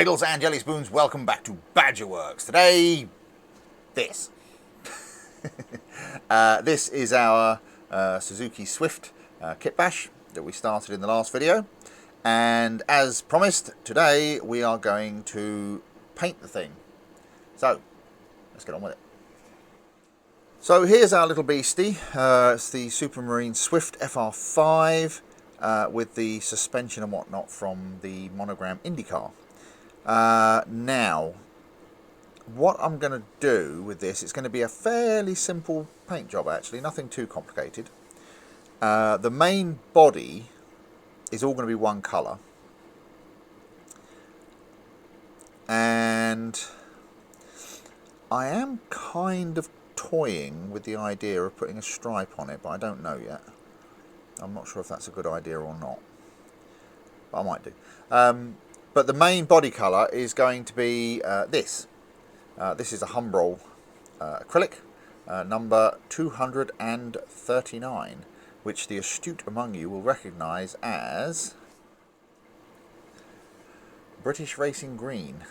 Bagels and jelly spoons, welcome back to Badgerworks. Today, this. This is our Suzuki Swift Kitbash that we started in the last video. And as promised, today we are going to paint the thing. So, let's get on with it. So here's our little beastie. It's the Supermarine Swift FR5 with the suspension and whatnot from the monogram IndyCar. Now, what I'm going to do with this, it's going to be a fairly simple paint job actually, nothing too complicated. The main body is all going to be one colour. And I am kind of toying with the idea of putting a stripe on it, but I don't know yet. I'm not sure if that's a good idea or not, but I might do. But the main body colour is going to be this. This is a Humbrol acrylic, number 239, which the astute among you will recognise as British Racing Green,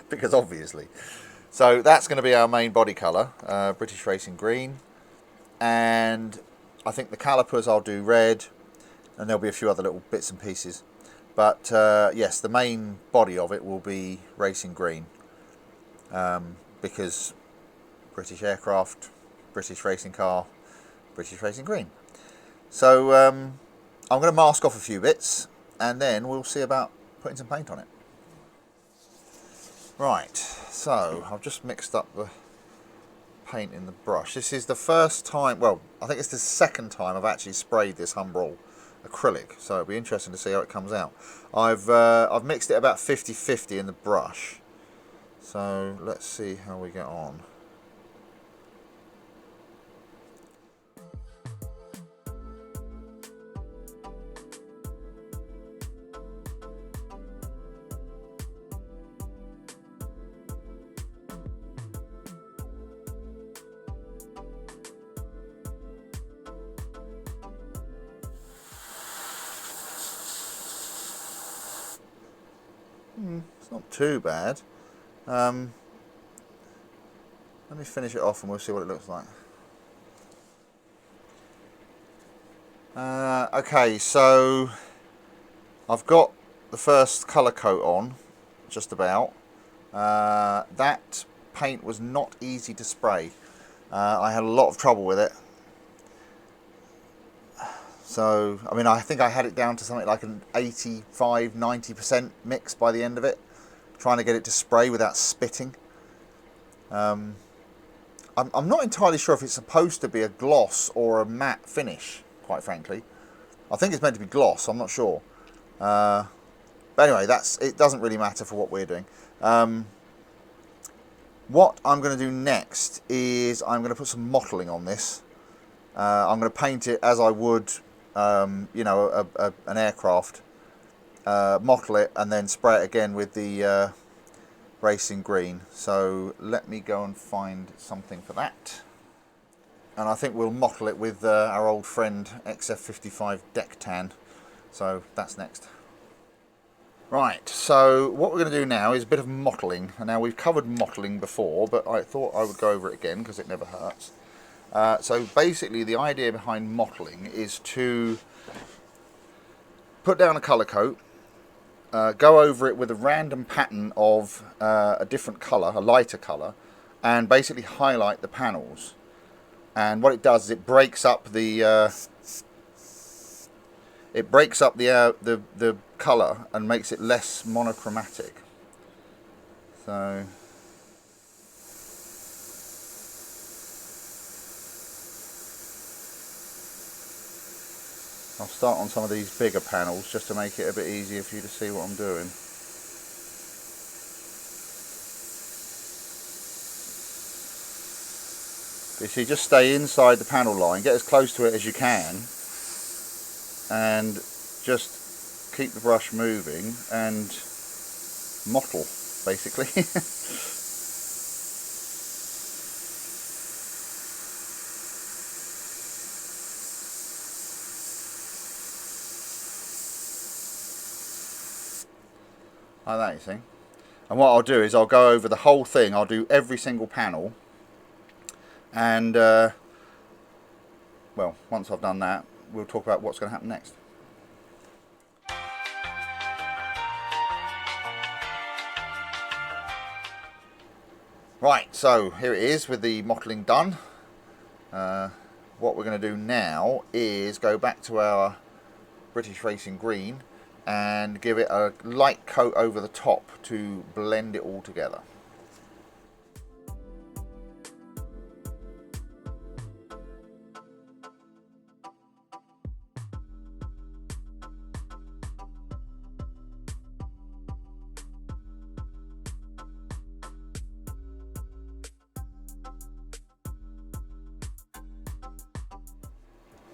because obviously. So that's going to be our main body colour, British Racing Green, and I think the calipers I'll do red, and there'll be a few other little bits and pieces. But yes, the main body of it will be Racing Green, because British aircraft, British racing car, British Racing Green. So I'm going to mask off a few bits, and then we'll see about putting some paint on it. Right, so I've just mixed up the paint in the brush. This is the first time, well, I think it's the second time I've actually sprayed this Humbrol acrylic, so it'll be interesting to see how it comes out. I've mixed it about 50-50 in the brush, so let's see how we get on. It's not too bad. Let me finish it off and we'll see what it looks like. Okay, so I've got the first colour coat on, just about. That paint was not easy to spray. I had a lot of trouble with it. So, I mean, I think I had it down to something like an 85–90% mix by the end of it, trying to get it to spray without spitting. I'm not entirely sure if it's supposed to be a gloss or a matte finish, quite frankly. I think it's meant to be gloss, I'm not sure. But anyway, it doesn't really matter for what we're doing. What I'm going to do next is I'm going to put some mottling on this. I'm going to paint it as I would you know, an aircraft, mottle it and then spray it again with the Racing Green. So let me go and find something for that. And I think we'll mottle it with our old friend XF55 Deck Tan. So that's next. Right, so what we're going to do now is a bit of mottling. And now we've covered mottling before, but I thought I would go over it again because it never hurts. So basically the idea behind mottling is to put down a colour coat, go over it with a random pattern of a different colour, a lighter colour, and basically highlight the panels. And what it does is it breaks up the colour and makes it less monochromatic. So I'll start on some of these bigger panels just to make it a bit easier for you to see what I'm doing. You see, just stay inside the panel line, get as close to it as you can, and just keep the brush moving and mottle, basically. like that, you see. And what I'll do is I'll go over the whole thing. I'll do every single panel, and well, once I've done that, we'll talk about what's going to happen next. Right, so here it is with the mottling done. What we're going to do now is go back to our British Racing Green and give it a light coat over the top to blend it all together.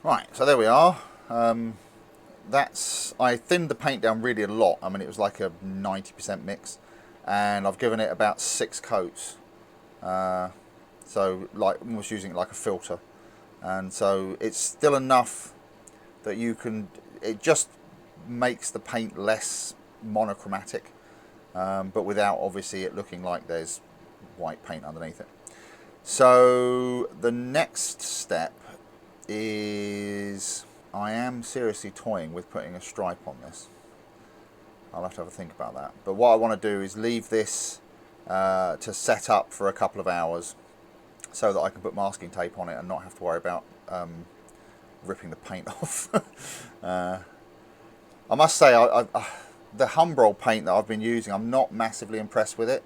Right, so there we are. I thinned the paint down really a lot. I mean, it was like a 90% mix, and I've given it about 6 coats. So like almost using it like a filter, and so it's still enough that you can. It just makes the paint less monochromatic, but without obviously it looking like there's white paint underneath it. So the next step is I am seriously toying with putting a stripe on this. I'll have to have a think about that. But what I want to do is leave this to set up for a couple of hours so that I can put masking tape on it and not have to worry about ripping the paint off. I must say, the Humbrol paint that I've been using, I'm not massively impressed with it.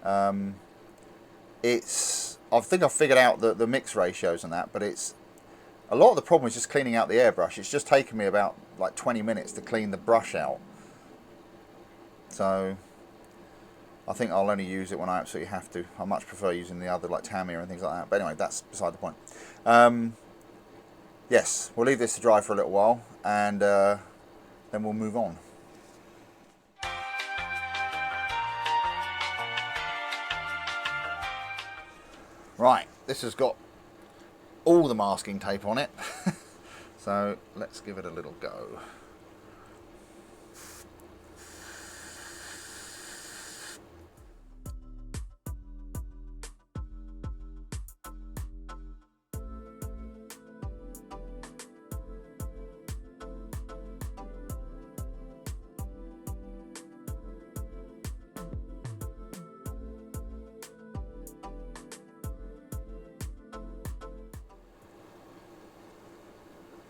I think I've figured out the mix ratios and that, but a lot of the problem is just cleaning out the airbrush. It's just taken me about like 20 minutes to clean the brush out. So I think I'll only use it when I absolutely have to. I much prefer using the other like Tamiya and things like that. But anyway, that's beside the point. Yes, we'll leave this to dry for a little while, and then we'll move on. Right, this has got all the masking tape on it. So let's give it a little go.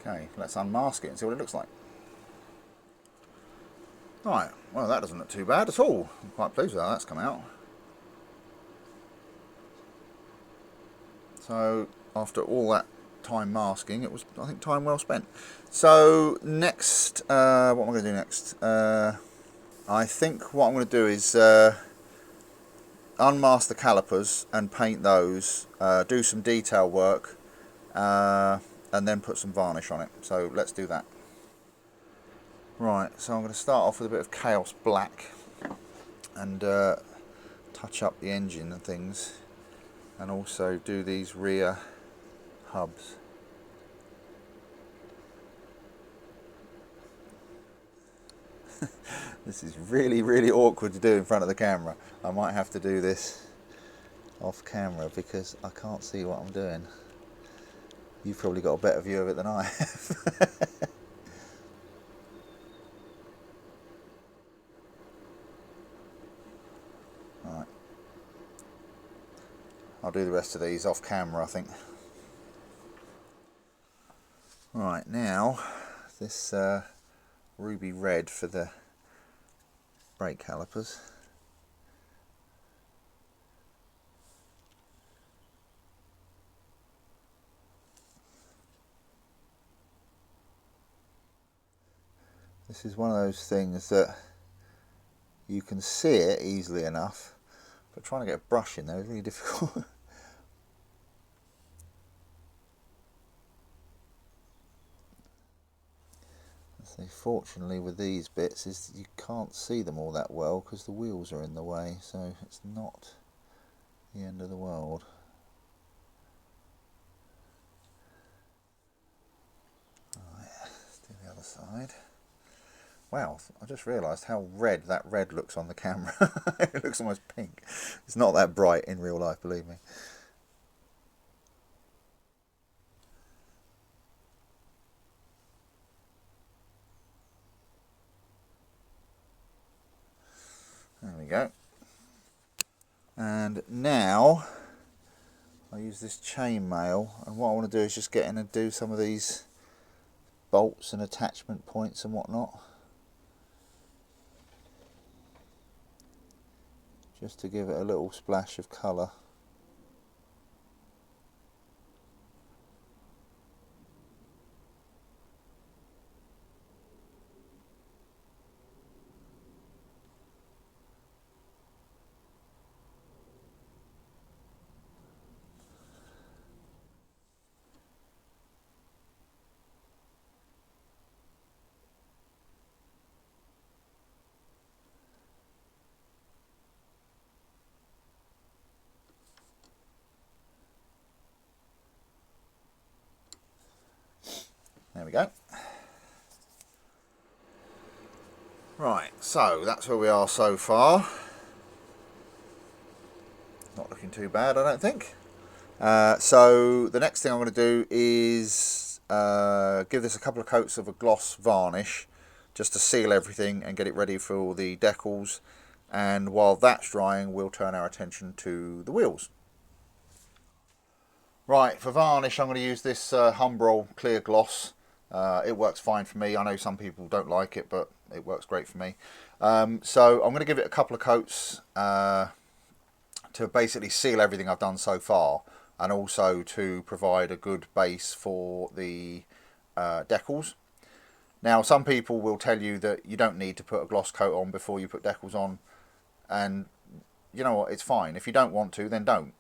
Okay, let's unmask it and see what it looks like. Right, well that doesn't look too bad at all. I'm quite pleased with how that's come out. So after all that time masking, it was, I think, time well spent. So next, what am I going to do next? I think what I'm going to do is unmask the calipers and paint those, do some detail work, and then put some varnish on it. So let's do that. Right, so I'm going to start off with a bit of Chaos Black and touch up the engine and things, and also do these rear hubs. This is really, really awkward to do in front of the camera. I might have to do this off camera because I can't see what I'm doing. You've probably got a better view of it than I have. Right. I'll do the rest of these off camera, I think. Right, now this ruby red for the brake calipers. This is one of those things that you can see it easily enough, but trying to get a brush in there is really difficult. So fortunately with these bits is you can't see them all that well because the wheels are in the way, so it's not the end of the world. Right, let's do the other side. Wow, I just realised how red that red looks on the camera. It looks almost pink. It's not that bright in real life, believe me. There we go. And now I use this chainmail, and what I want to do is just get in and do some of these bolts and attachment points and whatnot, just to give it a little splash of colour. There we go. Right, so that's where we are so far. Not looking too bad, I don't think. So the next thing I'm going to do is give this a couple of coats of a gloss varnish, just to seal everything and get it ready for the decals. And while that's drying, we'll turn our attention to the wheels. Right, for varnish I'm going to use this Humbrol clear gloss. It works fine for me. I know some people don't like it, but it works great for me. So I'm going to give it a couple of coats to basically seal everything I've done so far, and also to provide a good base for the decals. Now, some people will tell you that you don't need to put a gloss coat on before you put decals on, and you know what, it's fine. If you don't want to, then don't.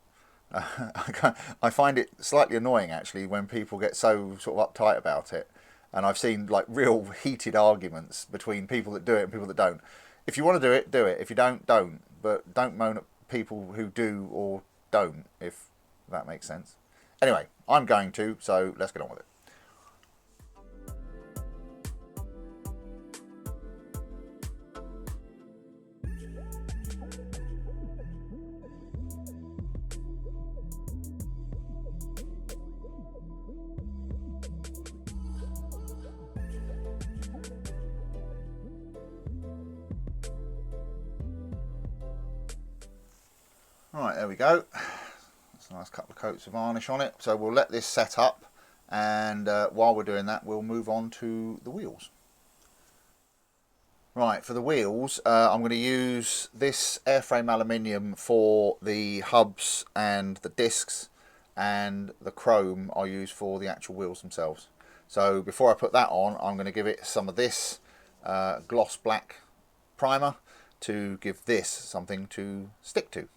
I find it slightly annoying actually when people get so sort of uptight about it, and I've seen like real heated arguments between people that do it and people that don't. If you want to do it, do it. If you don't, don't. But don't moan at people who do or don't, if that makes sense. Anyway, I'm going to, so let's get on with it. Right, there we go. That's a nice couple of coats of varnish on it. So we'll let this set up, and while we're doing that, we'll move on to the wheels. Right, for the wheels, I'm going to use this airframe aluminium for the hubs and the discs, and the chrome I'll use for the actual wheels themselves. So before I put that on, I'm going to give it some of this gloss black primer to give this something to stick to.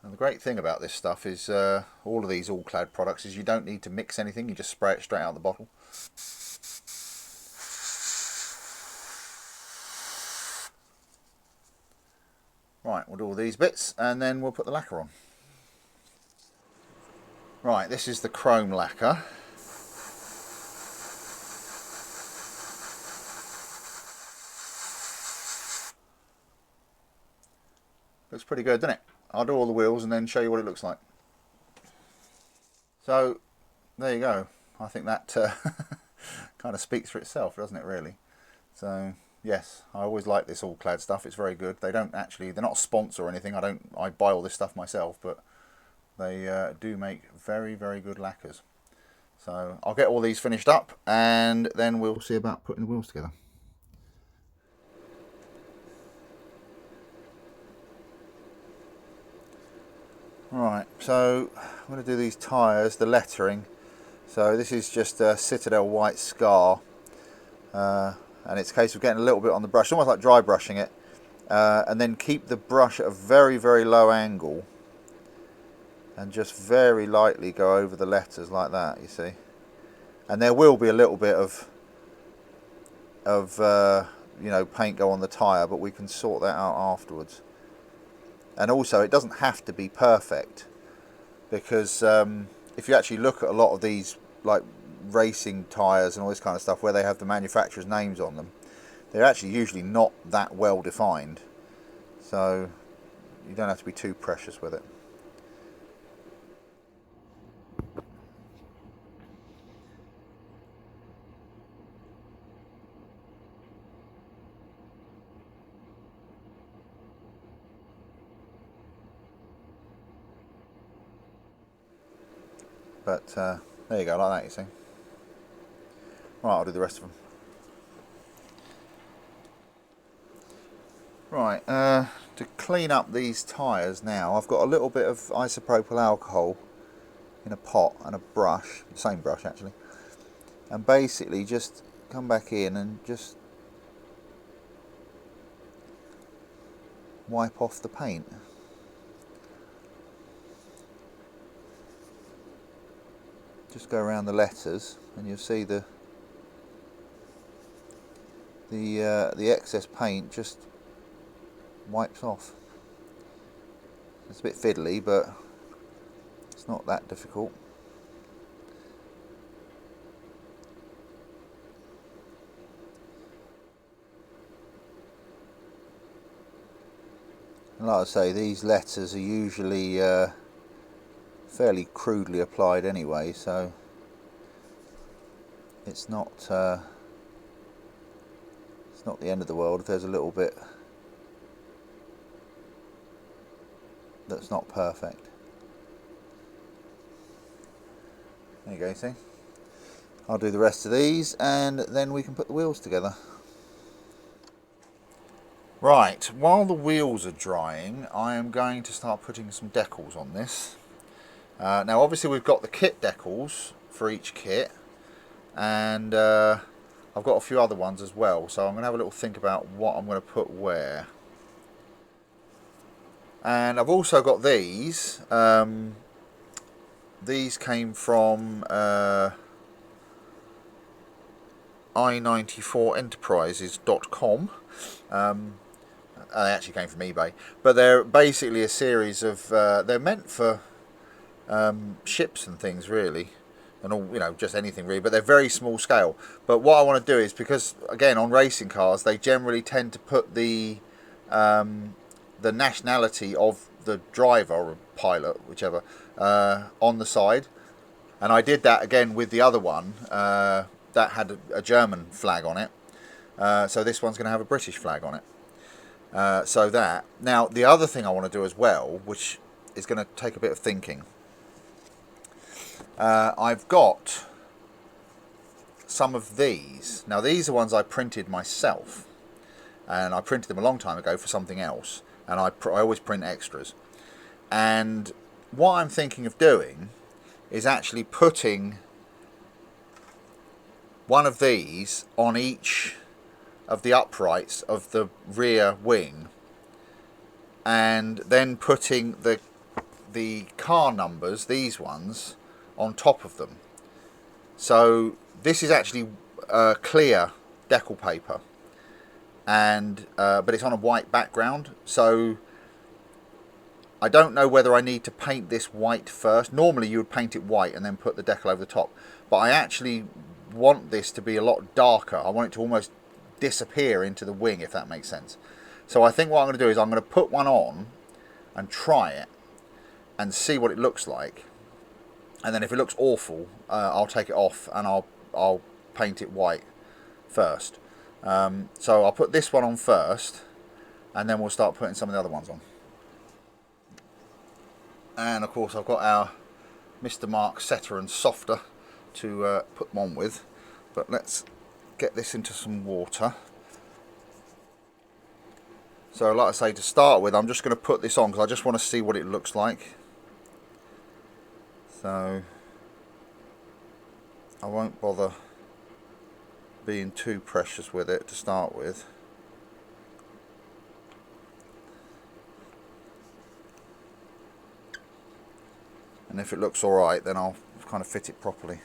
And the great thing about this stuff is all of these all-clad products is you don't need to mix anything, you just spray it straight out of the bottle. Right, we'll do all these bits and then we'll put the lacquer on. Right, this is the chrome lacquer. Looks pretty good, doesn't it? I'll do all the wheels and then show you what it looks like. So, there you go. I think that kind of speaks for itself, doesn't it, really? So, yes, I always like this all-clad stuff. It's very good. They're not a sponsor or anything. I buy all this stuff myself, but they do make very, very good lacquers. So, I'll get all these finished up and then we'll see about putting the wheels together. Right, so I'm going to do these tyres, the lettering. So this is just a Citadel white scar, and it's a case of getting a little bit on the brush, almost like dry brushing it, and then keep the brush at a very, very low angle and just very lightly go over the letters like that, you see. And there will be a little bit of you know, paint go on the tyre, but we can sort that out afterwards. And also, it doesn't have to be perfect, because if you actually look at a lot of these like racing tyres and all this kind of stuff where they have the manufacturer's names on them, they're actually usually not that well defined, so you don't have to be too precious with it. But there you go, like that, you see. Right, I'll do the rest of them. Right, to clean up these tyres now, I've got a little bit of isopropyl alcohol in a pot and a brush, the same brush actually, and basically just come back in and just wipe off the paint. Just go around the letters and you'll see the excess paint just wipes off. It's a bit fiddly, but it's not that difficult. And like I say, these letters are usually fairly crudely applied anyway, so it's not the end of the world if there's a little bit that's not perfect. There you go, see? I'll do the rest of these and then we can put the wheels together. Right, while the wheels are drying, I am going to start putting some decals on this. Now obviously we've got the kit decals for each kit, and I've got a few other ones as well, so I'm going to have a little think about what I'm going to put where. And I've also got these. These came from i94enterprises.com. They actually came from eBay, but they're basically a series of they're meant for ships and things really, and all, you know, just anything really, but they're very small scale. But what I want to do is, because again on racing cars they generally tend to put the nationality of the driver or pilot, whichever, on the side, and I did that again with the other one that had a German flag on it, so this one's going to have a British flag on it. So that, now the other thing I want to do as well, which is going to take a bit of thinking, I've got some of these. Now these are ones I printed myself, and I printed them a long time ago for something else, and I always print extras. And what I'm thinking of doing is actually putting one of these on each of the uprights of the rear wing, and then putting the car numbers, these ones, on top of them. So this is actually clear decal paper, and but it's on a white background, so I don't know whether I need to paint this white first. Normally you would paint it white and then put the decal over the top, but I actually want this to be a lot darker. I want it to almost disappear into the wing, if that makes sense. So I think what I'm going to do is I'm going to put one on and try it and see what it looks like, and then if it looks awful, I'll take it off and I'll paint it white first. So I'll put this one on first, and then we'll start putting some of the other ones on. And of course I've got our Mr. Mark setter and softer to put them on with, but let's get this into some water. So like I say, to start with, I'm just going to put this on because I just want to see what it looks like. So I won't bother being too precious with it to start with. And if it looks alright, then I'll kind of fit it properly.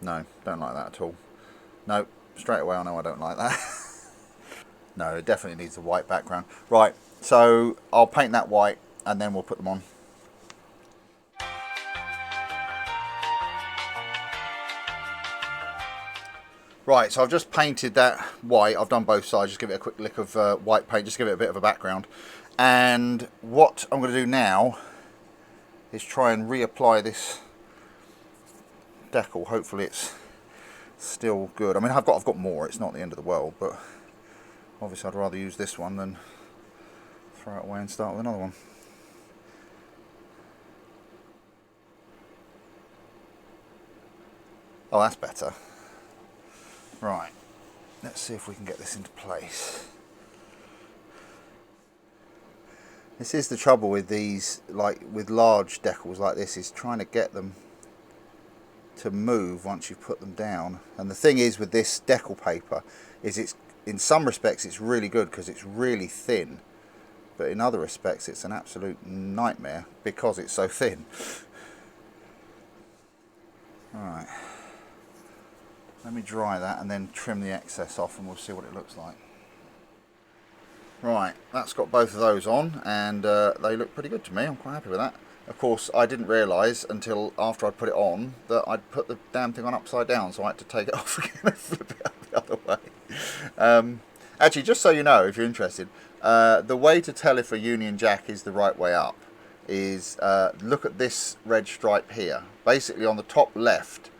No, don't like that at all. No, straight away I know I don't like that. No, it definitely needs a white background. Right, so I'll paint that white and then we'll put them on. Right, so I've just painted that white. I've done both sides, just give it a quick lick of white paint, just give it a bit of a background. And what I'm going to do now is try and reapply this decal. Hopefully it's still good. I mean, I've got more, it's not the end of the world, but obviously I'd rather use this one than throw it away and start with another one. Oh, that's better. Right, let's see if we can get this into place. This is the trouble with these, like with large decals like this, is trying to get them to move once you've put them down. And the thing is with this decal paper is it's, in some respects it's really good because it's really thin, but in other respects it's an absolute nightmare because it's so thin. Alright, let me dry that and then trim the excess off and we'll see what it looks like. Right, that's got both of those on and they look pretty good to me. I'm quite happy with that. Of course, I didn't realise until after I'd put it on that I'd put the damn thing on upside down, so I had to take it off again and flip it up the other way. Actually, just so you know, if you're interested, the way to tell if a Union Jack is the right way up is look at this red stripe here. Basically on the top left,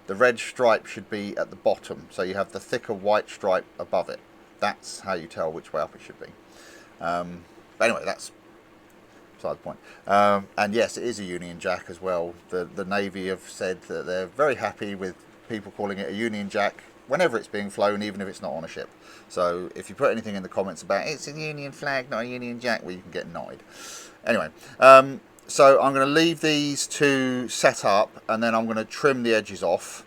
the red stripe should be at the bottom, so you have the thicker white stripe above it. That's how you tell which way up it should be. But anyway, that's beside the point. And yes, it is a Union Jack as well. The Navy have said that they're very happy with people calling it a Union Jack whenever it's being flown, even if it's not on a ship. So if you put anything in the comments about it's a Union flag, not a Union Jack, well, you can get knotted. Anyway, so I'm going to leave these two set up, and then I'm going to trim the edges off,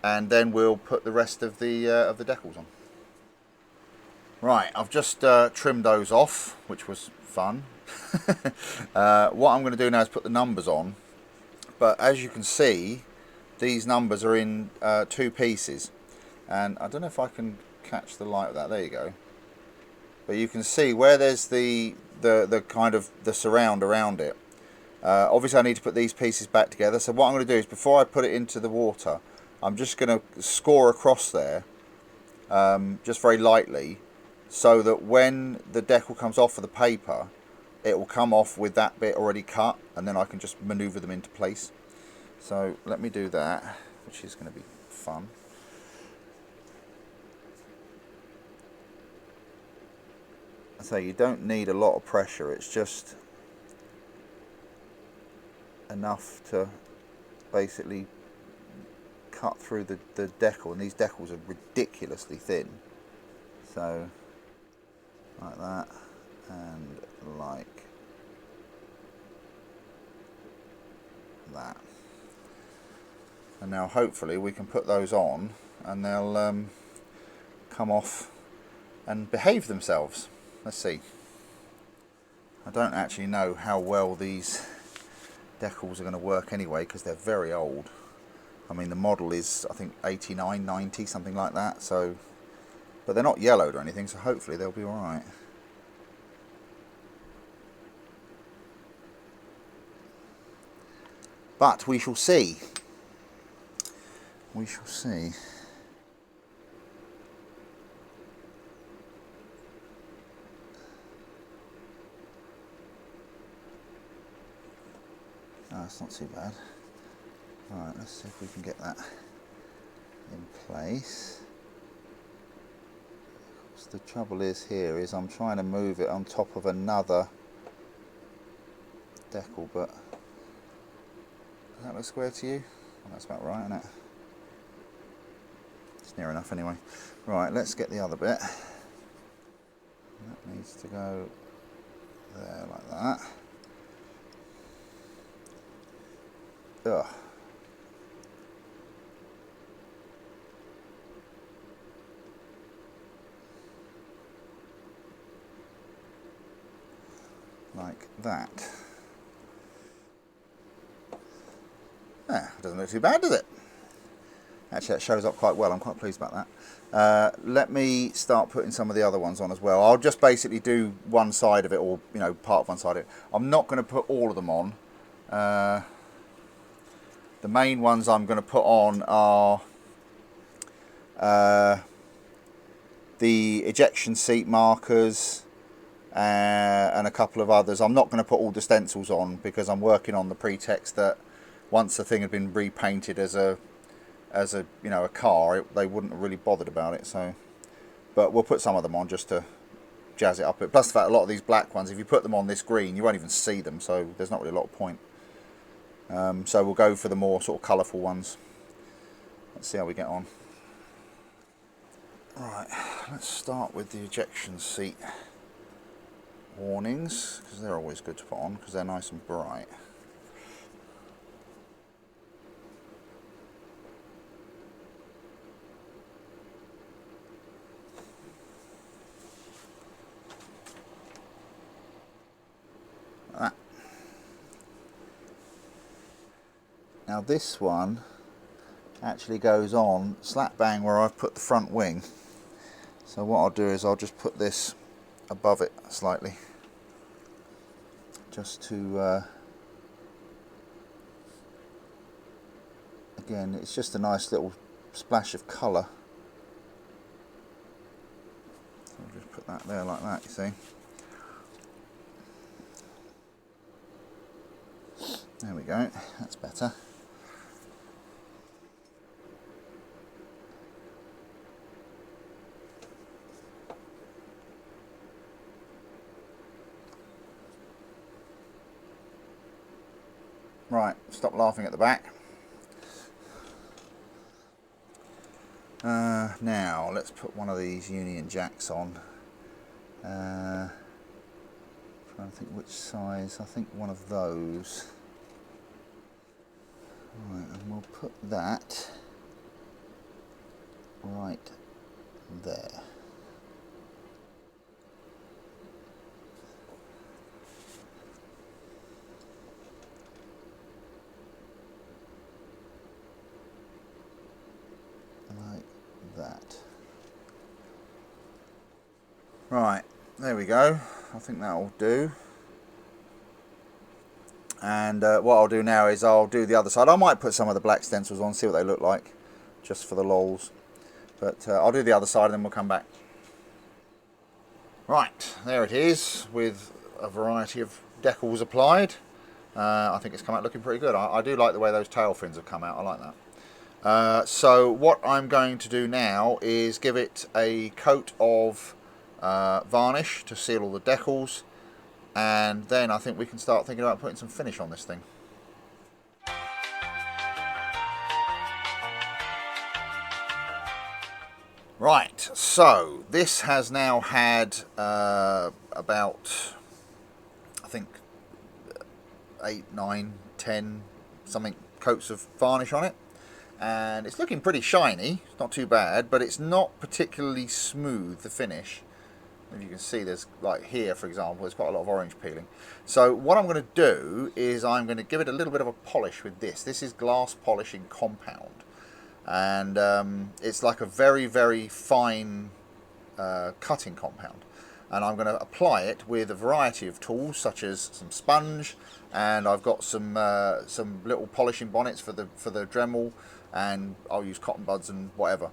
and then we'll put the rest of the decals on. Right, I've just trimmed those off, which was fun. What I'm going to do now is put the numbers on, but as you can see, these numbers are in two pieces, and I don't know if I can catch the light of that. There you go. But you can see where there's the kind of the surround around it. Obviously I need to put these pieces back together, so what I'm going to do is before I put it into the water, I'm just going to score across there just very lightly, so that when the decal comes off of the paper, it will come off with that bit already cut, and then I can just maneuver them into place. So let me do that, which is going to be fun. So you don't need a lot of pressure, it's just enough to basically cut through the decal, and these decals are ridiculously thin. So like that, and like that. And now hopefully we can put those on and they'll come off and behave themselves. Let's see. I don't actually know how well these decals are going to work anyway, because they're very old. I mean, the model is I think 89, 90, something like that, so, but they're not yellowed or anything, so hopefully they'll be alright. But we shall see. We shall see. Oh, that's not too bad. Alright, let's see if we can get that in place. So the trouble is here is I'm trying to move it on top of another decal, but does that look square to you? Well, that's about right, isn't it? It's near enough anyway. Right, let's get the other bit. That needs to go there like that. Ugh. Like that. Ah, doesn't look too bad, does it? Actually, that shows up quite well. I'm quite pleased about that. Let me start putting some of the other ones on as well. I'll just basically do one side of it, or part of one side of it. I'm not going to put all of them on. The main ones I'm going to put on are the ejection seat markers and a couple of others. I'm not going to put all the stencils on because I'm working on the pretext that once the thing had been repainted as a car, they wouldn't have really bothered about it. So, but we'll put some of them on just to jazz it up a bit. Plus the fact a lot of these black ones, if you put them on this green, you won't even see them, so there's not really a lot of point. So we'll go for the more sort of colourful ones. Let's see how we get on. Right, let's start with the ejection seat warnings, because they're always good to put on because they're nice and bright. Like that. Now this one actually goes on slap bang where I've put the front wing. So what I'll do is I'll just put this above it slightly, just to again, it's just a nice little splash of colour. So I'll just put that there like that, you see. There we go, that's better. Right, stop laughing at the back. Now, let's put one of these Union Jacks on. Trying to think which size. I think one of those. Right, and we'll put that right there. Like that. Right, there we go. I think that'll do. And what I'll do now is I'll do the other side. I might put some of the black stencils on, see what they look like, just for the lols. But I'll do the other side and then we'll come back. Right, there it is, with a variety of decals applied. I think it's come out looking pretty good. I do like the way those tail fins have come out. I like that. So what I'm going to do now is give it a coat of varnish to seal all the decals, and then I think we can start thinking about putting some finish on this thing. Right, so this has now had about, I think, 8, 9, 10 something coats of varnish on it, and it's looking pretty shiny. It's not too bad, but it's not particularly smooth, the finish. If you can see, there's, like here for example, there's quite a lot of orange peeling. So what I'm going to do is I'm going to give it a little bit of a polish with this. This is glass polishing compound, and it's like a very, very fine cutting compound, and I'm going to apply it with a variety of tools such as some sponge, and I've got some little polishing bonnets for the Dremel, and I'll use cotton buds and whatever.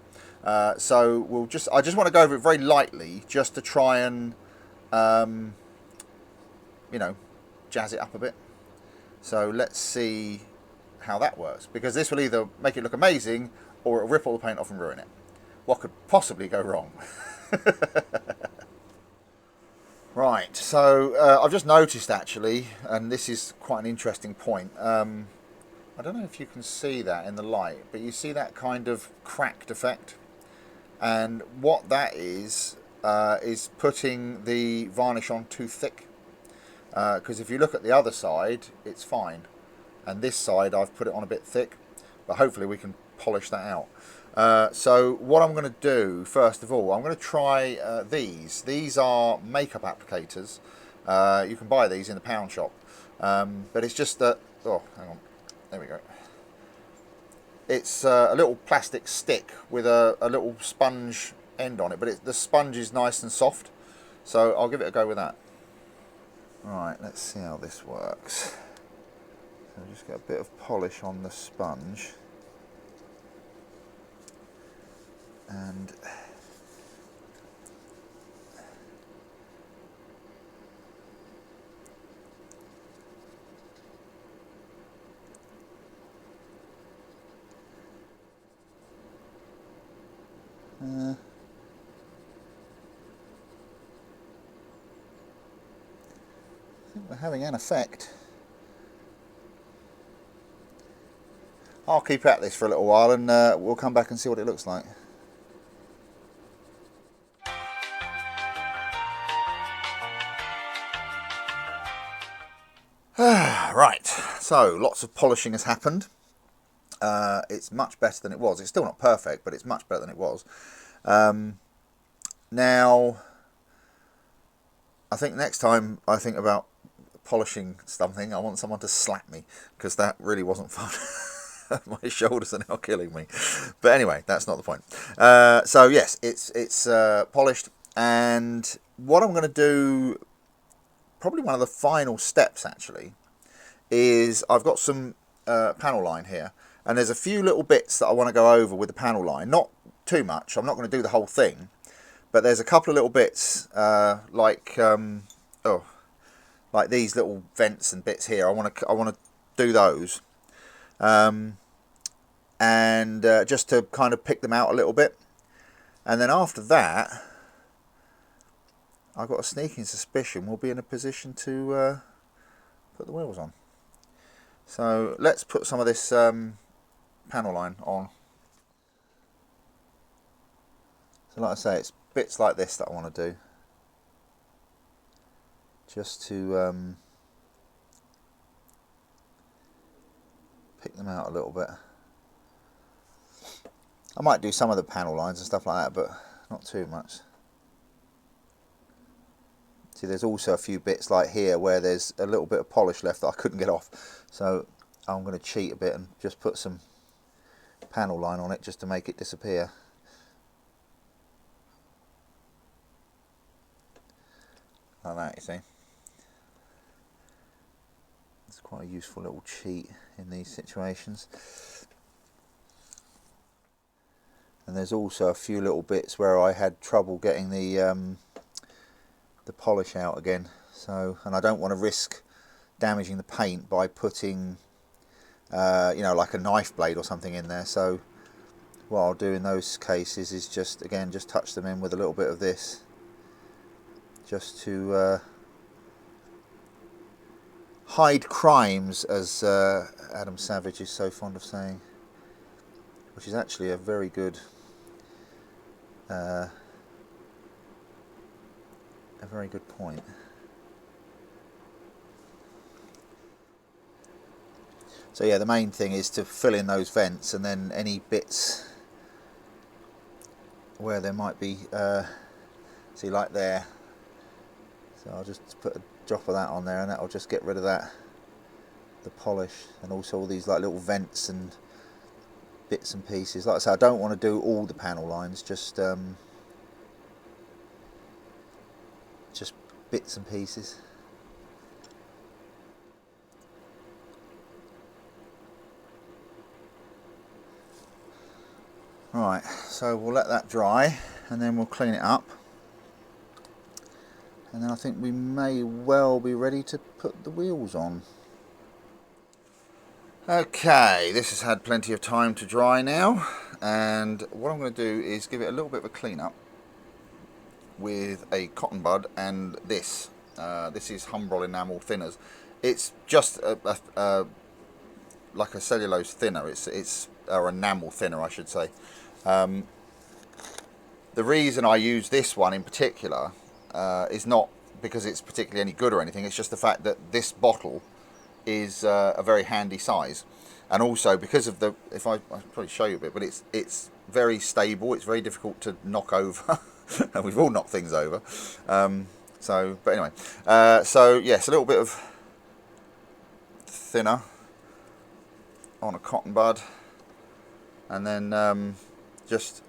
So I just want to go over it very lightly, just to try and jazz it up a bit. So let's see how that works, because this will either make it look amazing or it'll rip all the paint off and ruin it. What could possibly go wrong? Right, so I've just noticed actually, and this is quite an interesting point. I don't know if you can see that in the light, but you see that kind of cracked effect, and what that is putting the varnish on too thick, because if you look at the other side it's fine, and this side I've put it on a bit thick, but hopefully we can polish that out. So what I'm going to do first of all, I'm going to try these are makeup applicators. You can buy these in the pound shop, but it's just that, oh hang on, there we go. it's a little plastic stick with a little sponge end on it, but the sponge is nice and soft, so I'll give it a go with that. Right, let's see how this works. So just get a bit of polish on the sponge, and I think we're having an effect. I'll keep at this for a little while, and we'll come back and see what it looks like. Right, so lots of polishing has happened. It's much better than it was. It's still not perfect, but it's much better than it was. Now, I think next time I think about polishing something, I want someone to slap me, because that really wasn't fun. My shoulders are now killing me. But anyway, that's not the point. So yes, it's polished, and what I'm going to do, probably one of the final steps actually, is I've got some panel line here, and there's a few little bits that I want to go over with the panel line. Not too much. I'm not going to do the whole thing, but there's a couple of little bits like these little vents and bits here. I want to do those. And just to kind of pick them out a little bit, and then after that I've got a sneaking suspicion we'll be in a position to put the wheels on. So let's put some of this panel line on. So like I say, it's bits like this that I want to do, just to pick them out a little bit. I might do some of the panel lines and stuff like that, but not too much. See, there's also a few bits like here where there's a little bit of polish left that I couldn't get off, so I'm going to cheat a bit and just put some panel line on it just to make it disappear. Like that, you see. It's quite a useful little cheat in these situations. And there's also a few little bits where I had trouble getting the polish out again. So, and I don't want to risk damaging the paint by putting, you know, like a knife blade or something in there. So, what I'll do in those cases is just touch them in with a little bit of this, just to hide crimes, as Adam Savage is so fond of saying, which is actually a very good point. So yeah, the main thing is to fill in those vents, and then any bits where there might be, see, like there. So I'll just put a drop of that on there, and that'll just get rid of that, the polish, and also all these like little vents and bits and pieces. Like I say, I don't want to do all the panel lines, just bits and pieces. Right, so we'll let that dry, and then we'll clean it up, and then I think we may well be ready to put the wheels on. Okay, this has had plenty of time to dry now, and what I'm going to do is give it a little bit of a clean up with a cotton bud and this. This is Humbrol Enamel Thinners. It's just like a cellulose thinner. It's or enamel thinner, I should say. The reason I use this one in particular is not because it's particularly any good or anything. It's just the fact that this bottle is a very handy size, and also because of the, if I'll probably show you a bit, but it's very stable. It's very difficult to knock over, and we've all knocked things over. So, but anyway, so yes, a little bit of thinner on a cotton bud, and then just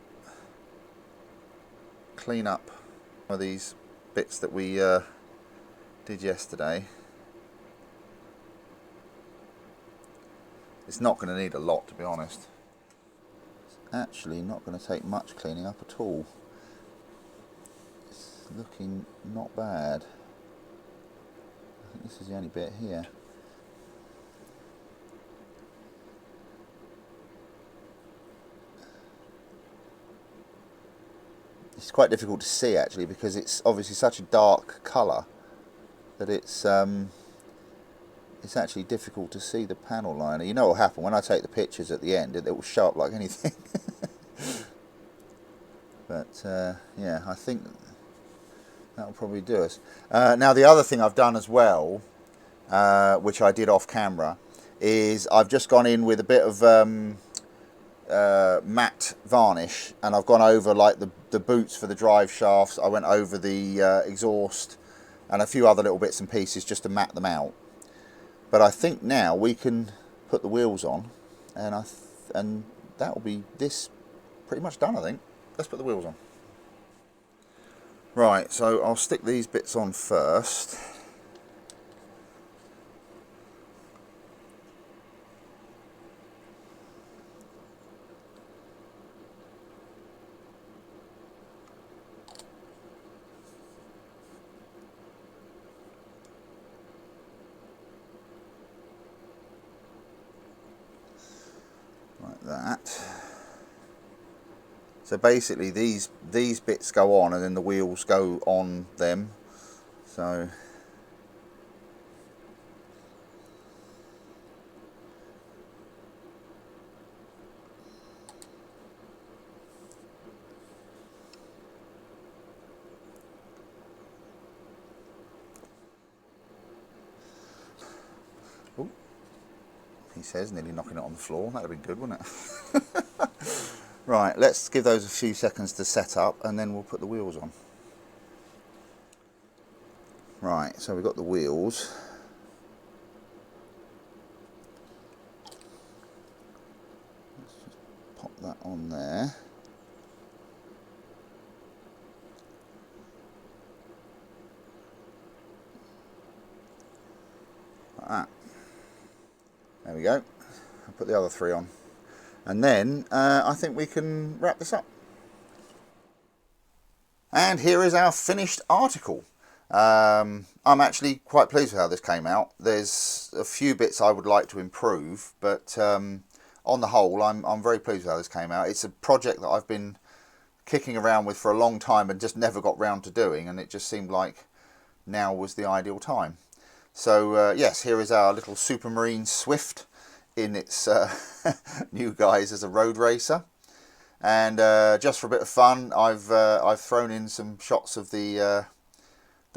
clean up one of these bits that we did yesterday. It's not going to need a lot, to be honest. It's actually not going to take much cleaning up at all. It's looking not bad. I think this is the only bit here. It's quite difficult to see actually, because it's obviously such a dark colour that it's actually difficult to see the panel liner. You know what will happen when I take the pictures at the end, it will show up like anything. But yeah, I think that will probably do us. Now the other thing I've done as well, which I did off camera, is I've just gone in with a bit of matte varnish, and I've gone over like the boots for the drive shafts. I went over the exhaust and a few other little bits and pieces just to matte them out. But I think now we can put the wheels on, and that will be this pretty much done, I think. Let's put the wheels on. Right, so I'll stick these bits on first. Like that. So basically these bits go on and then the wheels go on them. So ooh, he says, nearly knocking it on the floor. That'd have been good, wouldn't it? Right, let's give those a few seconds to set up and then we'll put the wheels on. Right, so we've got the wheels. Let's just pop that on there. Like that. There we go. I'll put the other three on. And then I think we can wrap this up. And here is our finished article. I'm actually quite pleased with how this came out. There's a few bits I would like to improve, but on the whole, I'm very pleased with how this came out. It's a project that I've been kicking around with for a long time and just never got round to doing, and it just seemed like now was the ideal time. So yes, here is our little Supermarine Swift in its new guise as a road racer, and just for a bit of fun, I've thrown in some shots of the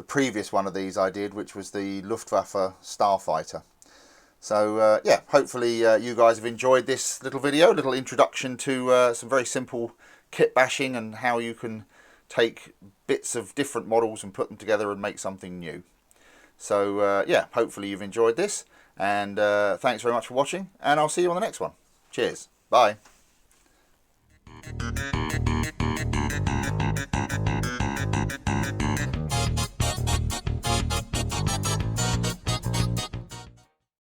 previous one of these I did, which was the Luftwaffe Starfighter. So yeah, hopefully you guys have enjoyed this little video, little introduction to some very simple kit bashing and how you can take bits of different models and put them together and make something new. So yeah, hopefully you've enjoyed this. And thanks very much for watching, and I'll see you on the next one. Cheers. Bye.